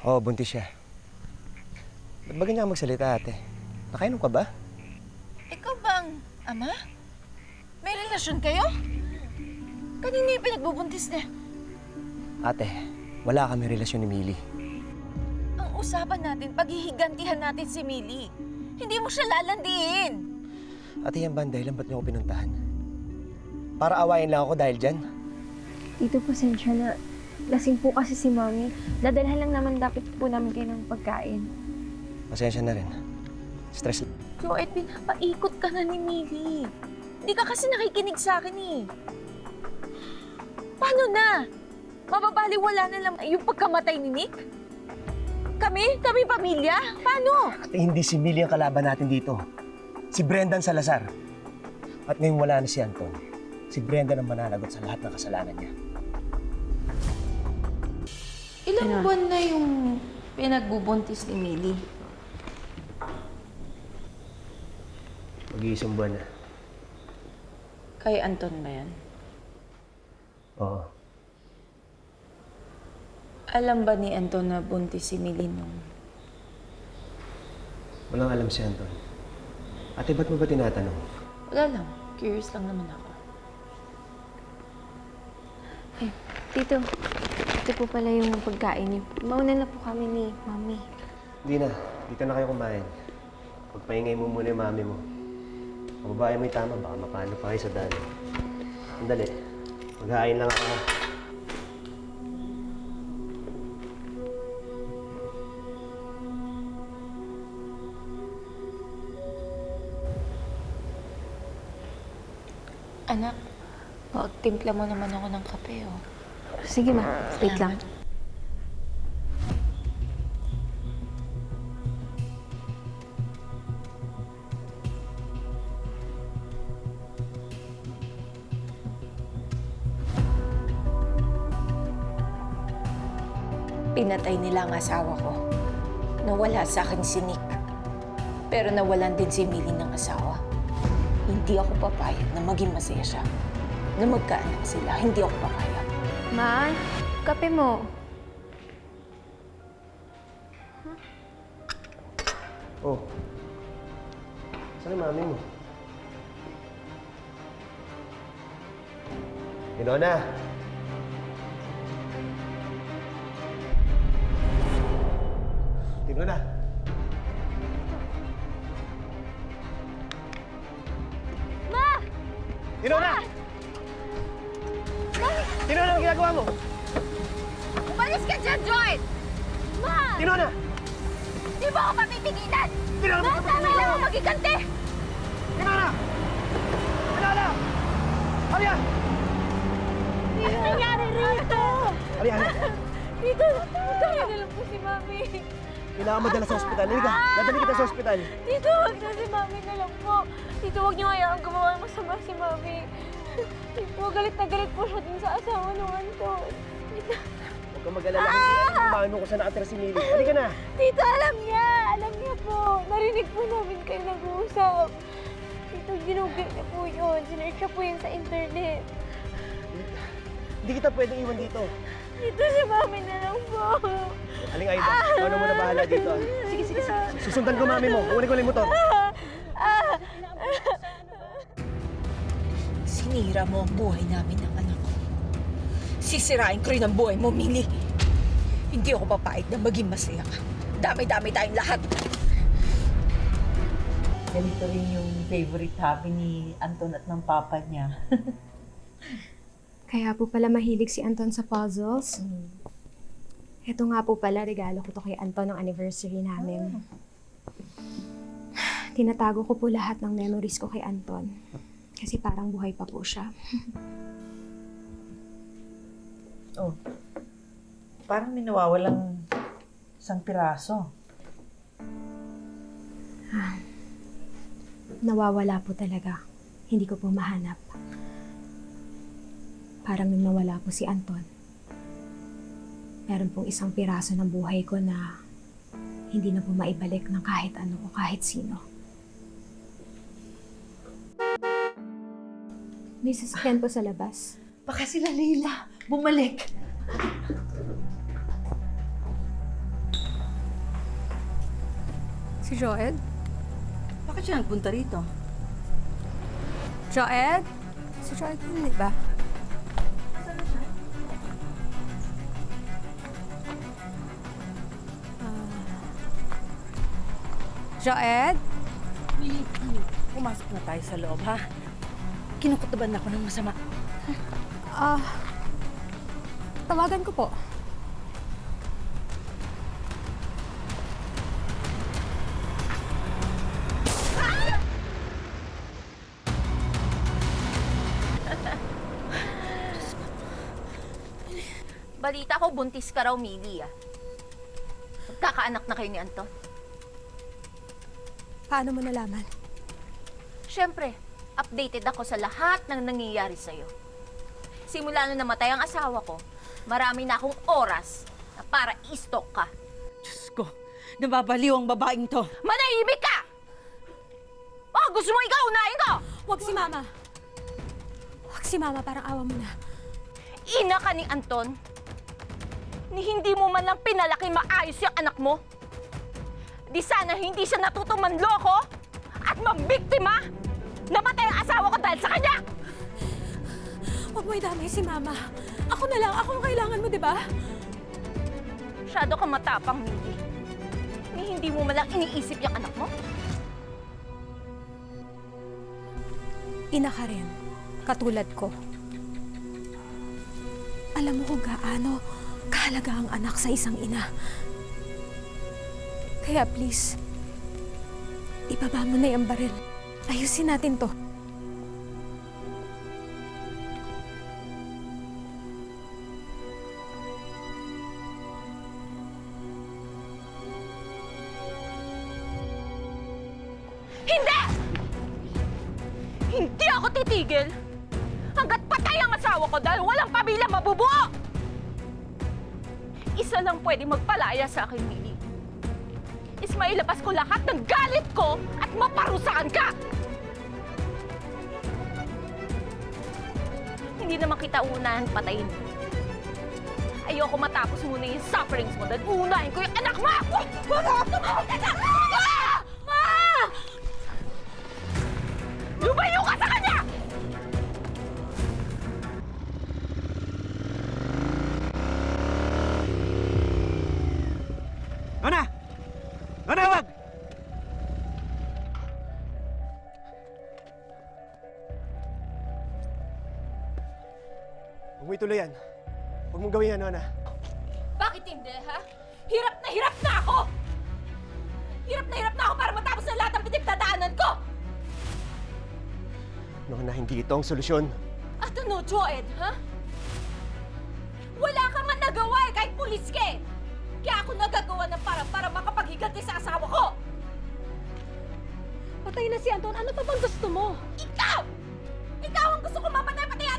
Oo, buntis siya. Ba't ba ganyan ka magsalita, ate? Nakainom ka ba? Ikaw bang ama? May relasyon kayo? Kanina yung pinagbubuntis niya. Ate, wala kami relasyon ni Millie. Ang usapan natin, paghihigantihan natin si Millie. Hindi mo siya lalandiin. Ate, yan ba ang dahilan ba't niyo ako pinuntahan? Para awayin lang ako dahil dyan? Tito, pasensya na. Lasing po kasi si Mami. Dadalhan lang naman dapat po namin kayo ng pagkain. Pasensya na rin. Stress lang. Joed, pinapaikot ka na ni Millie. Hindi ka kasi nakikinig sa akin eh. Paano na? Mababaliwala na lang yung pagkamatay ni Nick? Kami pamilya? Paano? Ate, hindi si Millie ang kalaban natin dito. Si Brendan Salazar. At ngayon wala na si Anton. Si Brendan ang mananagot sa lahat ng kasalanan niya. Ilang buwan na yung pinagbubuntis ni Millie? Mag-iisang buwan na. Kay Anton ba yan? Oo. Alam ba ni Anton na buntis si Millie nung... Walang alam si Anton. Ate, ba't mo ba tinatanong? Wala lang. Curious lang naman ako. Tito, ito po pala yung pagkain niyo. Mauna na po kami ni Mami. Hindi na. Dito na kayo kumain. Pagpaingay mo muna yung mami mo. Ang babae mo yung tama, baka mapano pa kayo sa daan. Sandali. Maghahain lang ako. Anak, timpla mo naman ako ng kape, oh. Sige ma, wait lang. Pinatay nila ang asawa ko. Nawala sa akin si Nick. Pero nawalan din si Millie ng asawa. Hindi ako papayag na maging masaya siya. Na magkaanak sila, hindi ako papayag. Ma, kape mo. Oh. Saan yung mami mo? Inona! Inona! Ma! Inona! Inona, ang ginagawa mo? Umalis ka dyan, Joy! Ma! Inona! Di ba ako papipigilan? Inona! Tama lang ako magiganti! Inona! Inona! Halika! Ano nangyari rito? Halika, halika. Tito, tayo na lang po si Mami. Kailangan madala sa ospital. Halika, dadali kita sa ospital. Tito, wag na si Mami na lang po. Tito, wag niyo hayaan gumawa ng masama si Mami. Tito, galit na galit po siya dun sa asawa ng Anton. Tito, Huwag kang mag-alala. Kumain mo kung saan nakatira si Millie. Halika na! Tito, alam niya. Alam niya po. Narinig po namin kayo nag-uusap. Tito, ginugol niya po yun. Sinerch niya po yun sa internet. Hindi kita pwedeng iwan dito. Tito, si Mami na lang po. Aling Aida, ikaw na muna bahala dito. Sige, sige, sige. Susundan ko mami mo. Kunin ko lang yung motor. Sinira mo ang buhay namin ng anak ko. Sisirain ko rin ang buhay mo, Millie. Hindi ako papayag na maging masaya ka. Dami-dami tayong lahat. Ganito rin yung favorite hobby ni Anton at ng papa niya. Kaya po pala mahilig si Anton sa puzzles. Ito nga po pala, regalo ko to kay Anton ng anniversary namin. Tinatago ko po lahat ng memories ko kay Anton. Kasi parang buhay pa po siya. Oh, parang may nawawalang isang piraso. Nawawala po talaga. Hindi ko po mahanap. Parang nung nawala po si Anton. Meron pong isang piraso ng buhay ko na hindi na po maibalik ng kahit ano o kahit sino. May sasakyan po sa labas. Baka sila Leila bumalik. Si Joed? Bakit siya nagpunta rito? Joed? Si Joed yun, di ba? Joed? Mili, pumasok na tayo sa loob, ha? Kinukutuban ako ng masama. Tawagan ko po. Balita ko, buntis ka raw, Millie, ah. Magkakaanak na kayo ni Anton. Paano mo nalaman? Siyempre, updated ako sa lahat ng nangyayari sa'yo. Simula nung namatay ang asawa ko, marami na akong oras na para i-stalk ka. Diyos ko, nababaliw ang babaeng to. Manahimik ka! Baka gusto mo ikaw unahin ko! Huwag si Mama! Huwag si Mama, parang awa mo na. Ina ka ni Anton, ni hindi mo man lang pinalaki maayos yung anak mo. Di sana hindi siya natutong manloko at mambiktima. Namatay ang asawa ko dahil sa kanya! Huwag mo idamay si Mama. Ako na lang, ako ang kailangan mo, di ba? Masyado kang matapang, Millie. Ni hindi mo man lang iniisip yung anak mo. Ina ka rin, katulad ko. Alam mo kung gaano kahalaga ang anak sa isang ina. Kaya please, ibaba mo na yung baril. Ayusin natin to. Hindi! Hindi ako titigil hanggat patay ang asawa ko dahil walang pamilya mabubuo! Isa lang pwede magpalaya sa akin, Millie. Is mailabas ko lahat ng galit ko at maparusahan ka! Hindi naman kita unahan patayin. Ayoko matapos muna yung sufferings mo dahil unahin ko yung anak mo! Ma! Lumayo ka sa kanya! Ana! Ana, wag! Huwag mo ituloy yan. Huwag mong gawin yan, Ana. Bakit hindi, ha? Hirap na ako! Hirap na ako para matapos na lahat ng pinagdadaanan ko! Nona, hindi ito ang solusyon. At ano, Joed, ha? Wala ka man nagawa eh, kahit pulis ka eh. Kaya ako nagagawa ng para makapaghiganti sa asawa ko! Patay na si Anton, ano pa bang gusto mo? Ikaw! Ikaw ang gusto ko mamatay pati ang